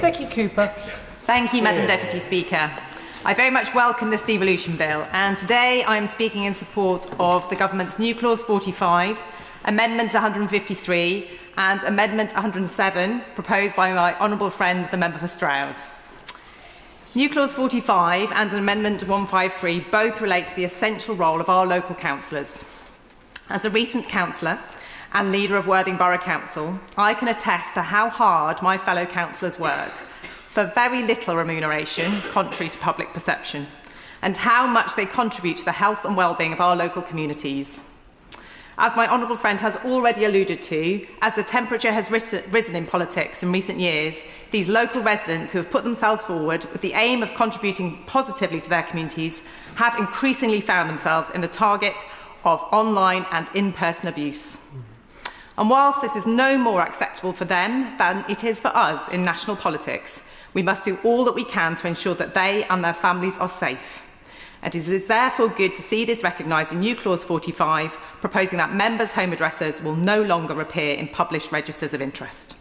Becky Cooper. Thank you, Madam Deputy Speaker. I very much welcome this devolution bill, and today I am speaking in support of the Government's new Clause 45, Amendment 153 and Amendment 107 proposed by my honourable friend, the Member for Stroud. New Clause 45 and Amendment 153 both relate to the essential role of our local councillors. As a recent councillor and leader of Worthing Borough Council, I can attest to how hard my fellow councillors work for very little remuneration, contrary to public perception, and how much they contribute to the health and well-being of our local communities. As my honourable friend has already alluded to, as the temperature has risen in politics in recent years, these local residents who have put themselves forward with the aim of contributing positively to their communities have increasingly found themselves in the target of online and in-person abuse. And whilst this is no more acceptable for them than it is for us in national politics, we must do all that we can to ensure that they and their families are safe. And it is therefore good to see this recognised in new Clause 45, proposing that members' home addresses will no longer appear in published registers of interest.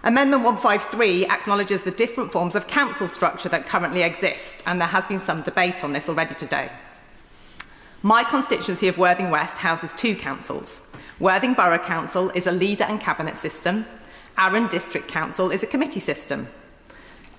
Amendment 153 acknowledges the different forms of council structure that currently exist, and there has been some debate on this already today. My constituency of Worthing West houses two councils. Worthing Borough Council is a leader and cabinet system. Arran District Council is a committee system.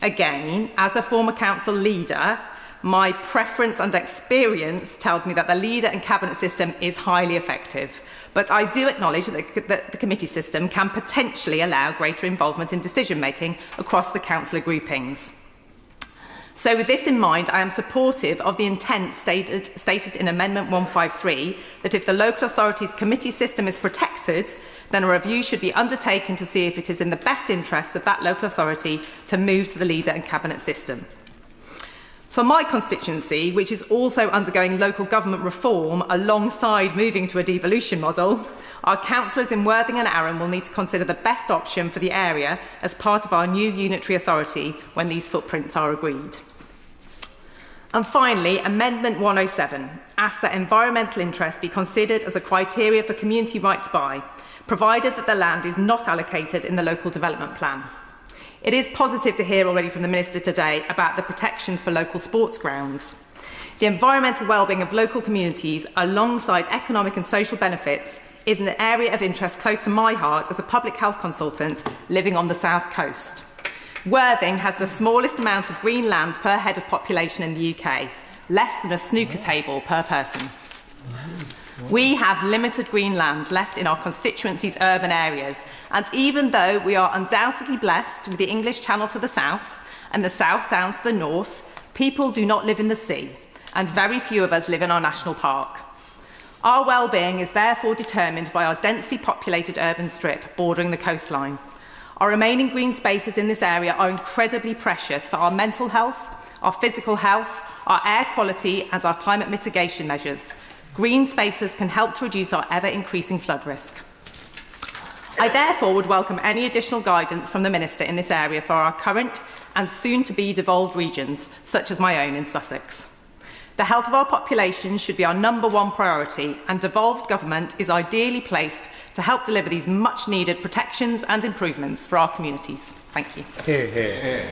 Again, as a former council leader, my preference and experience tells me that the leader and cabinet system is highly effective, but I do acknowledge that the committee system can potentially allow greater involvement in decision-making across the councillor groupings. So with this in mind, I am supportive of the intent stated in Amendment 153 that if the local authority's committee system is protected, then a review should be undertaken to see if it is in the best interests of that local authority to move to the leader and cabinet system. For my constituency, which is also undergoing local government reform alongside moving to a devolution model, our councillors in Worthing and Arran will need to consider the best option for the area as part of our new unitary authority when these footprints are agreed. And finally, Amendment 107 asks that environmental interest be considered as a criteria for community right to buy, provided that the land is not allocated in the local development plan. It is positive to hear already from the Minister today about the protections for local sports grounds. The environmental wellbeing of local communities alongside economic and social benefits is an area of interest close to my heart as a public health consultant living on the south coast. Worthing has the smallest amount of green lands per head of population in the UK, less than a snooker table per person. We have limited green land left in our constituency's urban areas, and even though we are undoubtedly blessed with the English Channel to the south and the South Downs to the north, people do not live in the sea, and very few of us live in our national park. Our well-being is therefore determined by our densely populated urban strip bordering the coastline. Our remaining green spaces in this area are incredibly precious for our mental health, our physical health, our air quality and our climate mitigation measures. Green spaces can help to reduce our ever-increasing flood risk. I therefore would welcome any additional guidance from the Minister in this area for our current and soon-to-be devolved regions, such as my own in Sussex. The health of our population should be our #1 priority, and devolved government is ideally placed to help deliver these much-needed protections and improvements for our communities. Thank you. Hear, hear.